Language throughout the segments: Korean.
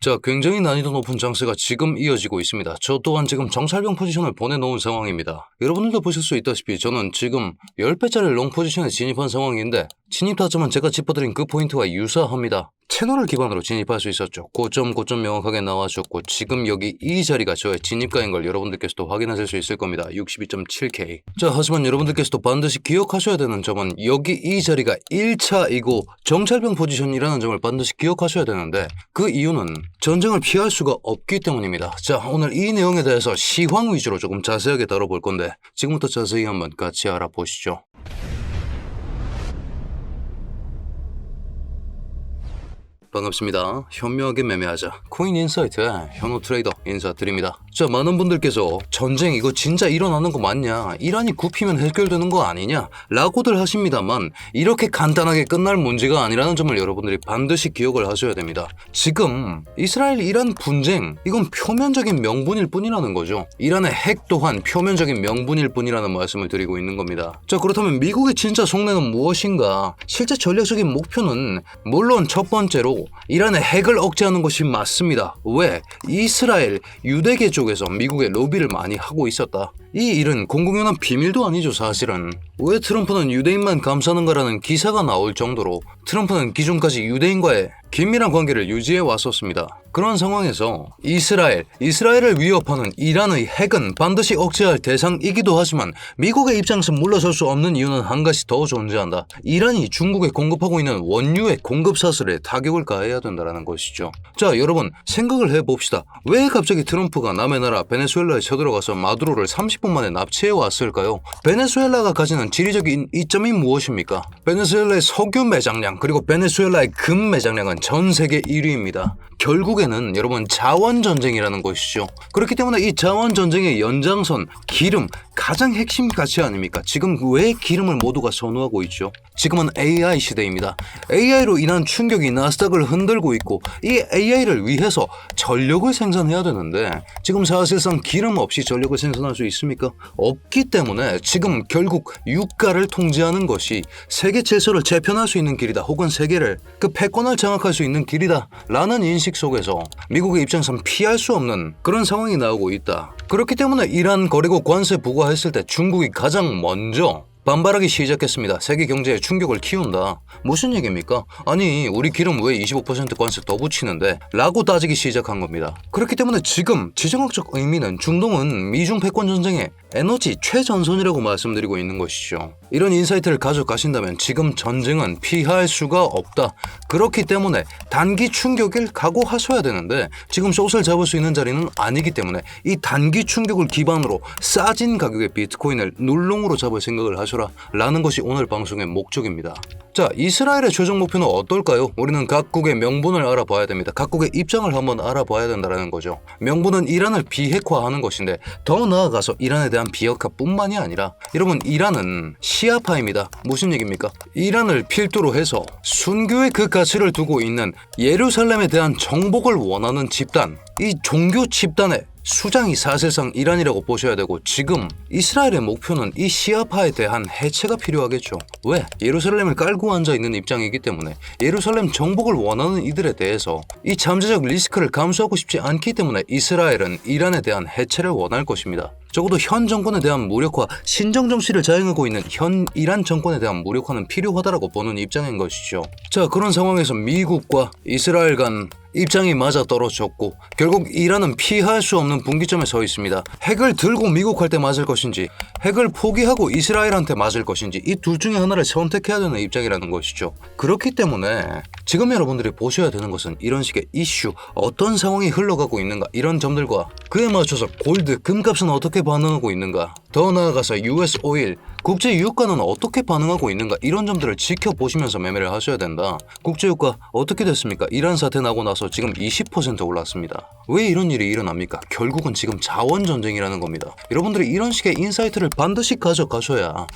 자, 굉장히 난이도 높은 장세가 지금 이어지고 있습니다. 저 또한 지금 정찰병 포지션을 보내놓은 상황입니다. 여러분들도 보실 수 있다시피 저는 지금 10배짜리 롱 포지션에 진입한 상황인데 진입 타점은 제가 짚어드린 그 포인트와 유사합니다. 채널을 기반으로 진입할 수 있었죠. 고점 명확하게 나와줬고 지금 여기 이 자리가 저의 진입가인 걸 여러분들께서도 확인하실 수 있을 겁니다. 62.7K. 자, 하지만 여러분들께서도 반드시 기억하셔야 되는 점은 여기 이 자리가 1차이고 정찰병 포지션이라는 점을 반드시 기억하셔야 되는데 그 이유는 전쟁을 피할 수가 없기 때문입니다. 자, 오늘 이 내용에 대해서 시황 위주로 조금 자세하게 다뤄볼 건데 지금부터 자세히 한번 같이 알아보시죠. 반갑습니다. 현명하게 매매하자 코인 인사이트의 현우 트레이더 인사드립니다. 자, 많은 분들께서 전쟁 이거 진짜 일어나는 거 맞냐, 이란이 굽히면 해결되는 거 아니냐 라고들 하십니다만 이렇게 간단하게 끝날 문제가 아니라는 점을 여러분들이 반드시 기억을 하셔야 됩니다. 지금 이스라엘 이란 분쟁 이건 표면적인 명분일 뿐이라는 거죠. 이란의 핵 또한 표면적인 명분일 뿐이라는 말씀을 드리고 있는 겁니다. 자, 그렇다면 미국의 진짜 속내는 무엇인가? 실제 전략적인 목표는 물론 첫 번째로 이란의 핵을 억제하는 것이 맞습니다. 왜? 이스라엘 유대계 쪽에서 미국의 로비를 많이 하고 있었다. 이 일은 공공연한 비밀도 아니죠, 사실은. 왜 트럼프는 유대인만 감싸는가라는 기사가 나올 정도로 트럼프는 기존까지 유대인과의 긴밀한 관계를 유지해 왔었습니다. 그런 상황에서 이스라엘을 위협하는 이란의 핵은 반드시 억제할 대상이기도 하지만 미국의 입장에서 물러설 수 없는 이유는 한 가지 더 존재한다. 이란이 중국에 공급하고 있는 원유의 공급 사슬에 타격을 가해야 된다는 것이죠. 자, 여러분 생각을 해봅시다. 왜 갑자기 트럼프가 남의 나라 베네수엘라에 쳐들어가서 마두로를 30분 만에 납치해 왔을까요? 베네수엘라가 가지는 지리적인 이점이 무엇입니까? 베네수엘라의 석유 매장량 그리고 베네수엘라의 금 매장량은 전 세계 1위입니다. 결국에는 여러분 자원전쟁이라는 것이죠. 그렇기 때문에 이 자원전쟁의 연장선 기름 가장 핵심 가치 아닙니까? 지금 왜 기름을 모두가 선호하고 있죠? 지금은 AI 시대입니다. AI로 인한 충격이 나스닥을 흔들고 있고 이 AI를 위해서 전력을 생산해야 되는데 지금 사실상 기름 없이 전력을 생산할 수 있습니까? 없기 때문에 지금 결국 유가를 통제하는 것이 세계 질서를 재편할 수 있는 길이다. 혹은 세계를 그 패권을 장악할 수 있는 길이다 라는 인식 속에서 미국의 입장에선 피할 수 없는 그런 상황이 나오고 있다. 그렇기 때문에 이란 거래국 관세 부과했을 때 중국이 가장 먼저 반발하기 시작했습니다. 세계 경제에 충격을 키운다. 무슨 얘기입니까? 아니 우리 기름 왜 25% 관세 더 붙이는데? 라고 따지기 시작한 겁니다. 그렇기 때문에 지금 지정학적 의미는 중동은 미중 패권 전쟁의 에너지 최전선이라고 말씀드리고 있는 것이죠. 이런 인사이트를 가져가신다면 지금 전쟁은 피할 수가 없다. 그렇기 때문에 단기 충격을 각오하셔야 되는데 지금 숏을 잡을 수 있는 자리는 아니기 때문에 이 단기 충격을 기반으로 싸진 가격의 비트코인을 눌롱으로 잡을 생각을 하셔라 라는 것이 오늘 방송의 목적입니다. 자, 이스라엘의 최종 목표는 어떨까요? 우리는 각국의 명분을 알아봐야 됩니다. 각국의 입장을 한번 알아봐야 된다는 거죠. 명분은 이란을 비핵화하는 것인데 더 나아가서 이란에 대한 비핵화뿐만이 아니라 여러분 이란은 시아파입니다. 무슨 얘기입니까? 이란을 필두로 해서 순교의 그 가치를 두고 있는 예루살렘에 대한 정복을 원하는 집단, 이 종교 집단의 수장이 사실상 이란이라고 보셔야 되고 지금 이스라엘의 목표는 이 시아파에 대한 해체가 필요하겠죠. 왜? 예루살렘을 깔고 앉아있는 입장이기 때문에 예루살렘 정복을 원하는 이들에 대해서 이 잠재적 리스크를 감수하고 싶지 않기 때문에 이스라엘은 이란에 대한 해체를 원할 것입니다. 적어도 현 정권에 대한 무력화, 신정 정치를 자행하고 있는 현 이란 정권에 대한 무력화는 필요하다라고 보는 입장인 것이죠. 자, 그런 상황에서 미국과 이스라엘 간 입장이 맞아 떨어졌고 결국 이란은 피할 수 없는 분기점에 서 있습니다. 핵을 들고 미국할 때 맞을 것인지 핵을 포기하고 이스라엘한테 맞을 것인지 이 둘 중에 하나를 선택해야 되는 입장이라는 것이죠. 그렇기 때문에 지금 여러분들이 보셔야 되는 것은 이런 식의 이슈, 어떤 상황이 흘러가고 있는가 이런 점들과 그에 맞춰서 골드, 금값은 어떻게 반응하고 있는가, 더 나아가서 US 오일, 국제 유가는 어떻게 반응하고 있는가 이런 점들을 지켜보시면서 매매를 하셔야 된다. 국제 유가 어떻게 됐습니까? 이란 사태 나고 나서 지금 20% 올랐습니다. 왜 이런 일이 일어납니까? 결국은 지금 자원 전쟁이라는 겁니다. 여러분들이 이런 식의 인사이트를 반드시 가져가셔야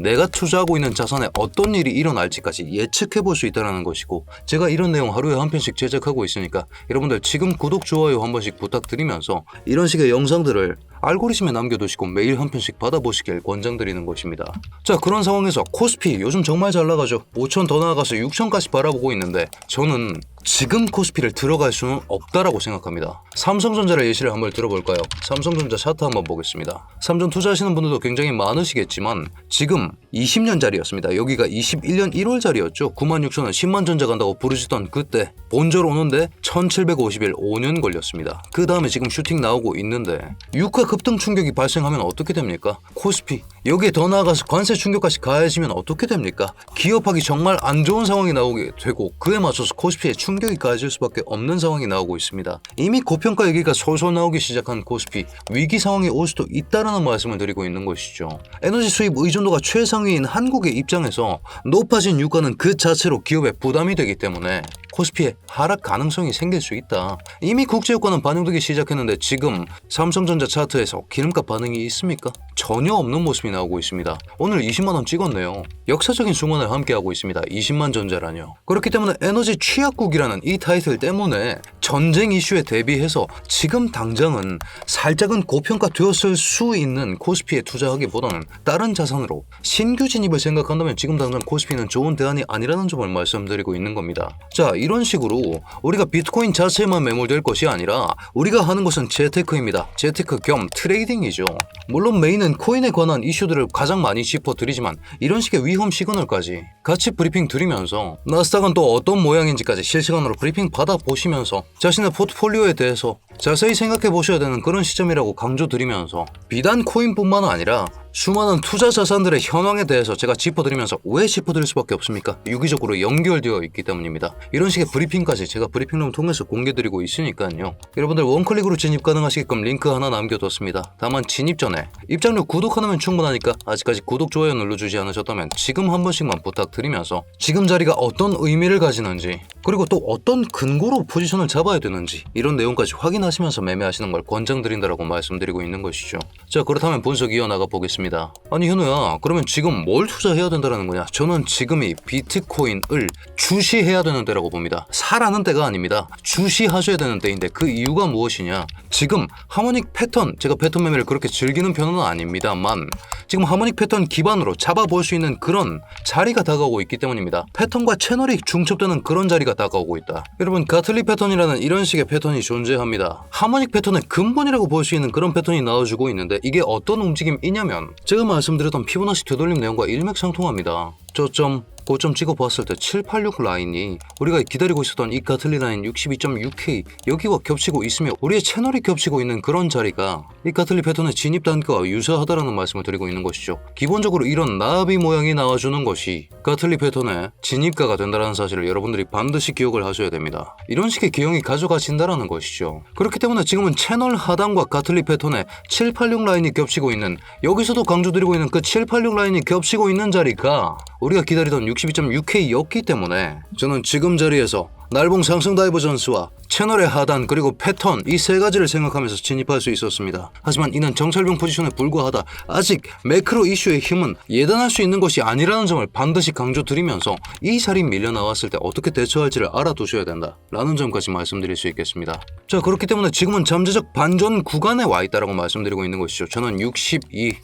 내가 투자하고 있는 자산에 어떤 일이 일어날지까지 예측해 볼 수 있다는 것이고 제가 이런 내용 하루에 한 편씩 제작하고 있으니까 여러분들 지금 구독, 좋아요 한 번씩 부탁드리면서 이런 식의 영상들을 알고리즘에 남겨두시고 매일 한 편씩 받아보시길 권장드리는 것입니다. 자, 그런 상황에서 코스피 요즘 정말 잘 나가죠. 5천 더 나아가서 6천까지 바라보고 있는데 저는 지금 코스피를 들어갈 수는 없다라고 생각합니다. 삼성전자를 예시를 한번 들어볼까요? 삼성전자 차트 한번 보겠습니다. 삼전 투자하시는 분들도 굉장히 많으시겠지만 지금 20년짜리였습니다. 여기가 21년 1월짜리였죠. 96,000원 10만 전자 간다고 부르시던 그때 본절 오는데 1750일 5년 걸렸습니다. 그 다음에 지금 슈팅 나오고 있는데 유가 급등 충격이 발생하면 어떻게 됩니까? 코스피 여기에 더 나아가서 관세 충격까지 가해지면 어떻게 됩니까? 기업하기 정말 안 좋은 상황이 나오게 되고 그에 맞춰서 코스피에 충격이 가해질 수밖에 없는 상황이 나오고 있습니다. 이미 고평가 얘기가 솔솔 나오기 시작한 코스피 위기 상황이 올 수도 있다라는 말씀을 드리고 있는 것이죠. 에너지 수입 의존도가 최상위인 한국의 입장에서 높아진 유가는 그 자체로 기업에 부담이 되기 때문에 코스피에 하락 가능성이 생길 수 있다. 이미 국제유가는 반영되기 시작했는데 지금 삼성전자 차트에서 기름값 반응이 있습니까? 전혀 없는 모습이 나오고 있습니다. 오늘 20만원 찍었네요. 역사적인 순환을 함께하고 있습니다. 20만 전자라뇨. 그렇기 때문에 에너지 취약국이라는 이 타이틀 때문에 전쟁 이슈에 대비해서 지금 당장은 살짝은 고평가 되었을 수 있는 코스피에 투자하기보다는 다른 자산으로 신규 진입을 생각한다면 지금 당장 코스피는 좋은 대안이 아니라는 점을 말씀드리고 있는 겁니다. 자, 이런 식으로 우리가 비트코인 자체에만 매몰될 것이 아니라 우리가 하는 것은 재테크입니다. 재테크 겸 트레이딩이죠. 물론 메인은 코인에 관한 이슈들을 가장 많이 짚어드리지만 이런 식의 위험 시그널까지 같이 브리핑 드리면서 나스닥은 또 어떤 모양인지까지 실시간으로 브리핑 받아보시면서 자신의 포트폴리오에 대해서 자세히 생각해 보셔야 되는 그런 시점이라고 강조드리면서 비단 코인뿐만 아니라 수많은 투자 자산들의 현황에 대해서 제가 짚어드리면서 왜 짚어드릴 수밖에 없습니까? 유기적으로 연결되어 있기 때문입니다. 이런 식의 브리핑까지 제가 브리핑룸 통해서 공개드리고 있으니까요. 여러분들 원클릭으로 진입 가능하시게끔 링크 하나 남겨뒀습니다. 다만 진입 전에 입장료 구독 하나면 충분하니까 아직까지 구독, 좋아요 눌러주지 않으셨다면 지금 한 번씩만 부탁드리면서 지금 자리가 어떤 의미를 가지는지 그리고 또 어떤 근거로 포지션을 잡아야 되는지 이런 내용까지 확인하시면서 매매하시는 걸 권장드린다라고 말씀드리고 있는 것이죠. 자, 그렇다면 분석 이어나가 보겠습니다. 아니 현우야, 그러면 지금 뭘 투자해야 된다는 거냐? 저는 지금이 비트코인을 주시해야 되는 때라고 봅니다. 사라는 때가 아닙니다. 주시하셔야 되는 때인데 그 이유가 무엇이냐? 지금 하모닉 패턴, 제가 패턴 매매를 그렇게 즐기는 편은 아닙니다만 지금 하모닉 패턴 기반으로 잡아볼 수 있는 그런 자리가 다가오고 있기 때문입니다. 패턴과 채널이 중첩되는 그런 자리가 다가오고 있다. 여러분, 가틀리 패턴이라는 이런 식의 패턴이 존재합니다. 하모닉 패턴의 근본이라고 볼 수 있는 그런 패턴이 나와주고 있는데 이게 어떤 움직임이냐면 제가 말씀드렸던 피보나치 되돌림 내용과 일맥상통합니다. 저점 고점 찍어봤을 때 786 라인이 우리가 기다리고 있었던 이 가틀리 라인 62.6K 여기와 겹치고 있으며 우리의 채널이 겹치고 있는 그런 자리가 이 가틀리 패턴의 진입 단가와 유사하다라는 말씀을 드리고 있는 것이죠. 기본적으로 이런 나비 모양이 나와주는 것이 가틀리 패턴의 진입가가 된다는 사실을 여러분들이 반드시 기억을 하셔야 됩니다. 이런 식의 기형이 가져가신다라는 것이죠. 그렇기 때문에 지금은 채널 하단과 가틀리 패턴의 786 라인이 겹치고 있는, 여기서도 강조드리고 있는 그 786 라인이 겹치고 있는 자리가 우리가 기다리던 62.6K였기 때문에 저는 지금 자리에서 날봉 상승 다이버전스와 채널의 하단 그리고 패턴 이 세 가지를 생각하면서 진입할 수 있었습니다. 하지만 이는 정찰병 포지션에 불과하다. 아직 매크로 이슈의 힘은 예단할 수 있는 것이 아니라는 점을 반드시 강조드리면서 이 자리 밀려 나왔을 때 어떻게 대처할지를 알아두셔야 된다 라는 점까지 말씀드릴 수 있겠습니다. 자, 그렇기 때문에 지금은 잠재적 반전 구간에 와 있다라고 말씀드리고 있는 것이죠. 저는 62,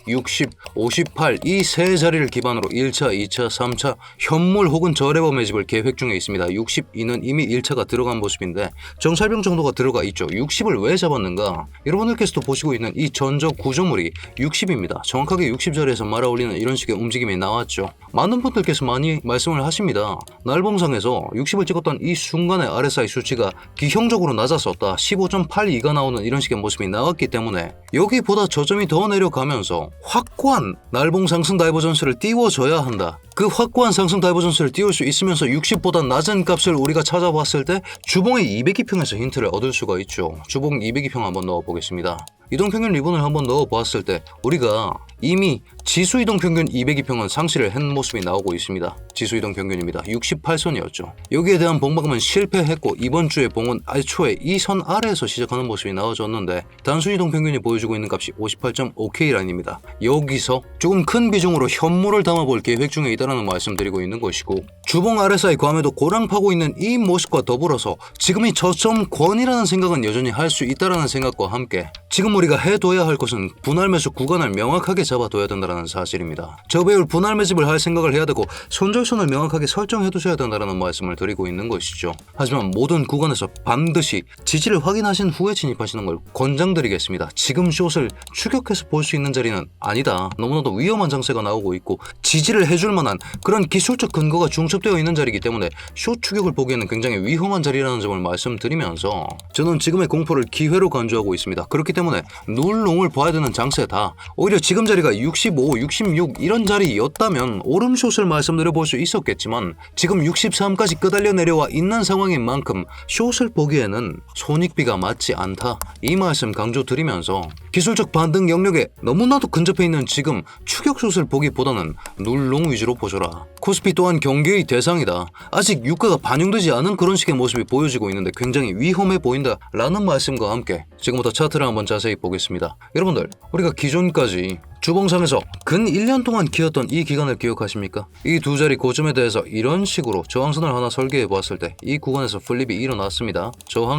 60, 58 이 세 자리를 기반으로 1차, 2차, 3차 현물 혹은 저레버 매집을 계획 중에 있습니다. 62는 이미 1차가 들어간 모습인데 정찰병 정도가 들어가 있죠. 60을 왜 잡았는가? 여러분들께서도 보시고 있는 이 전적 구조물이 60입니다. 정확하게 60 자리에서 말아올리는 이런 식의 움직임이 나왔죠. 많은 분들께서 많이 말씀을 하십니다. 날봉상에서 60을 찍었던 이 순간에 RSI 수치가 기형적으로 낮았었다. 15.82가 나오는 이런 식의 모습이 나왔기 때문에 여기보다 저점이 더 내려가면서 확고한 날봉 상승 다이버전스를 띄워줘야 한다. 그 확고한 상승 다이버전스를 띄울 수 있으면서 60보다 낮은 값을 우리가 찾아봤을 때 주봉의 202평에서 힌트를 얻을 수가 있죠. 주봉 202평 한번 넣어보겠습니다. 이동평균 리본을 한번 넣어보았을 때 우리가 이미 지수이동평균 202평은 상실을 한 모습이 나오고 있습니다. 지수이동평균입니다. 68선이었죠. 여기에 대한 봉박음은 실패했고 이번 주에 봉은 애초에 이 선 아래에서 시작하는 모습이 나와줬는데 단순이동평균이 보여주고 있는 값이 58.5K 라인입니다. 여기서 조금 큰 비중으로 현물을 담아볼 계획 중에 있다는 말씀드리고 있는 것이고 주봉 RSI 괌에도 고랑파고 있는 이 모습과 더불어서 지금이 저점권이라는 생각은 여전히 할 수 있다는 생각과 함께 지금 우리가 해둬야 할 것은 분할 매수 구간을 명확하게 잡아둬야 된다는 사실입니다. 저 배율 분할 매집을 할 생각을 해야 되고 손절선을 명확하게 설정해 두셔야 된다는 말씀을 드리고 있는 것이죠. 하지만 모든 구간에서 반드시 지지를 확인하신 후에 진입하시는 걸 권장드리겠습니다. 지금 숏을 추격해서 볼 수 있는 자리는 아니다. 너무나도 위험한 장세가 나오고 있고 지지를 해줄 만한 그런 기술적 근거가 중첩되어 있는 자리이기 때문에 숏 추격을 보기에는 굉장히 위험한 자리라는 점을 말씀드리면서 저는 지금의 공포를 기회로 간주하고 있습니다. 그렇기 때문에 눌롱을 봐야 되는 장세다. 오히려 지금 자리가 65, 66 이런 자리였다면 오름숏을 말씀드려 볼 수 있었겠지만 지금 63까지 끄달려 내려와 있는 상황인 만큼 숏을 보기에는 손익비가 맞지 않다. 이 말씀 강조드리면서 기술적 반등 영역에 너무나도 근접해 있는 지금 추격숏을 보기보다는 눌롱 위주로 보셔라. 코스피 또한 경계의 대상이다. 아직 유가가 반영되지 않은 그런 식의 모습이 보여지고 있는데 굉장히 위험해 보인다 라는 말씀과 함께 지금부터 차트를 한번 자세히 보겠습니다. 여러분들, 우리가 기존까지 주봉상에서 근 1년 동안 기었던 이 기간을 기억하십니까? 이 두 자리 고점에 대해서 이런 식으로 저항선을 하나 설계해 보았을 때 이 구간에서 플립이 일어났습니다.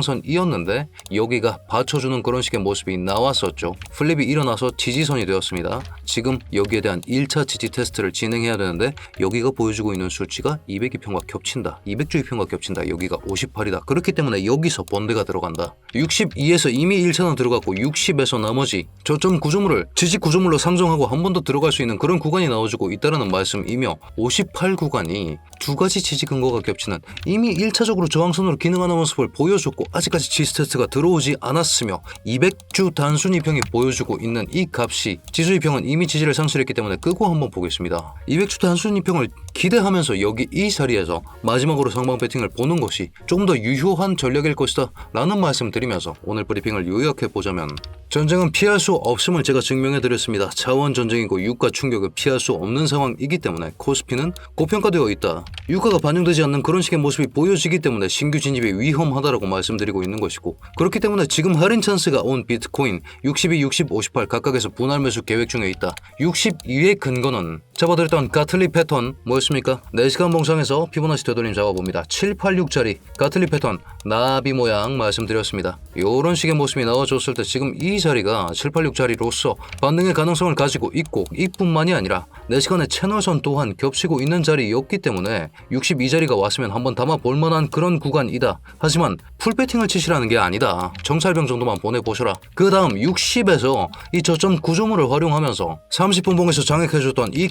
저항선이었는데 여기가 받쳐주는 그런 식의 모습이 나왔었죠. 플립이 일어나서 지지선이 되었습니다. 지금 여기에 대한 1차 지지 테스트를 진행해야 되는데 여기가 보여주고 있는 수치가 202평과 겹친다. 200주의평과 겹친다. 여기가 58이다. 그렇기 때문에 여기서 번대가 들어간다. 62에서 이미 1차는 들어갔고 60에서 나머지 저점 구조물을 지지 구조물로 상정하고 한 번 더 들어갈 수 있는 그런 구간이 나와주고 있다는 말씀이며 58 구간이 두 가지 지지 근거가 겹치는 이미 1차적으로 저항선으로 기능하는 모습을 보여줬고 아직까지 지수 테스트가 들어오지 않았으며 200주 단순이평이 보여주고 있는 이 값이 지수이평은 이미 지지를 상실했기 때문에 끄고 한번 보겠습니다. 200주 단순이평을 기대하면서 여기 이 자리에서 마지막으로 상방 배팅을 보는 것이 조금 더 유효한 전략일 것이다 라는 말씀 드리면서 오늘 브리핑을 요약해 보자면 전쟁은 피할 수 없음을 제가 증명해 드렸습니다. 자원 전쟁이고 유가 충격을 피할 수 없는 상황이기 때문에 코스피는 고평가되어 있다. 유가가 반영되지 않는 그런 식의 모습이 보여지기 때문에 신규 진입이 위험하다라고 말씀드리고 있는 것이고 그렇기 때문에 지금 할인 찬스가 온 비트코인 62, 60, 58 각각에서 분할 매수 계획 중에 있다. 62의 근거는 잡아드렸던 가틀리 패턴 뭐였습니까? 4시간 봉상에서 피보나치 되돌림 잡아봅니다. 786짜리 가틀리 패턴 나비 모양 말씀드렸습니다. 이런 식의 모습이 나와줬을 때 지금 이 자리가 786자리로서 반등의 가능성을 가지고 있고 이뿐만이 아니라 4시간의 채널선 또한 겹치고 있는 자리였기 때문에 62자리가 왔으면 한번 담아볼 만한 그런 구간이다. 하지만 풀배팅을 치시라는 게 아니다. 정찰병 정도만 보내보셔라. 그 다음 60에서 이 저점 구조물을 활용하면서 30분 봉에서 장악해줬던 이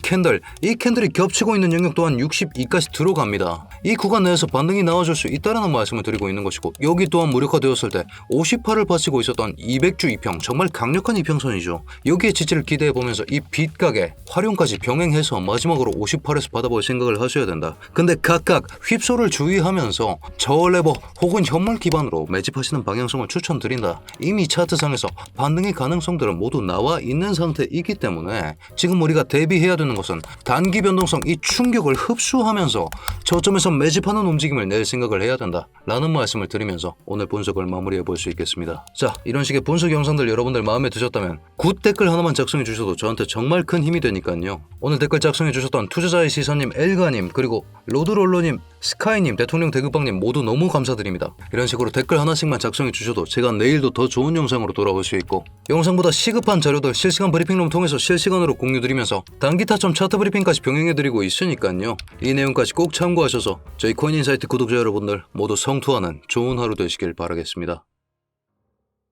캔들이 겹치고 있는 영역 또한 62까지 들어갑니다. 이 구간 내에서 반등이 나와줄 수 있다는 말씀을 드리고 있는 것이고 여기 또한 무력화되었을 때 58을 받치고 있었던 200주 이평 정말 강력한 이평선이죠. 여기에 지지를 기대해보면서 이 빗가게 활용까지 병행해서 마지막으로 58에서 받아볼 생각을 하셔야 된다. 근데 각각 휩소를 주의하면서 저레버 혹은 현물 기반으로 매집하시는 방향성을 추천드린다. 이미 차트상에서 반등의 가능성들은 모두 나와 있는 상태이기 때문에 지금 우리가 대비해야 되는 것은 단기 변동성 이 충격을 흡수하면서 저점에서 매집하는 움직임을 낼 생각을 해야 된다 라는 말씀을 드리면서 오늘 분석을 마무리해 볼 수 있겠습니다. 자, 이런 식의 분석 영상들 여러분들 마음에 드셨다면 굿 댓글 하나만 작성해 주셔도 저한테 정말 큰 힘이 되니까요. 오늘 댓글 작성해 주셨던 투자자의 시선님, 엘가님, 그리고 로드롤러님, 스카이님, 대통령 대급방님 모두 너무 감사드립니다. 이런 식으로 댓글 하나씩만 작성해 주셔도 제가 내일도 더 좋은 영상으로 돌아올 수 있고 영상보다 시급한 자료들 실시간 브리핑룸 통해서 실시간으로 공유드리면서 단기 타점 차트 브리핑까지 병행해드리고 있으니까요. 이 내용까지 꼭 참고하셔서 저희 코인인사이트 구독자 여러분들 모두 성투하는 좋은 하루 되시길 바라겠습니다.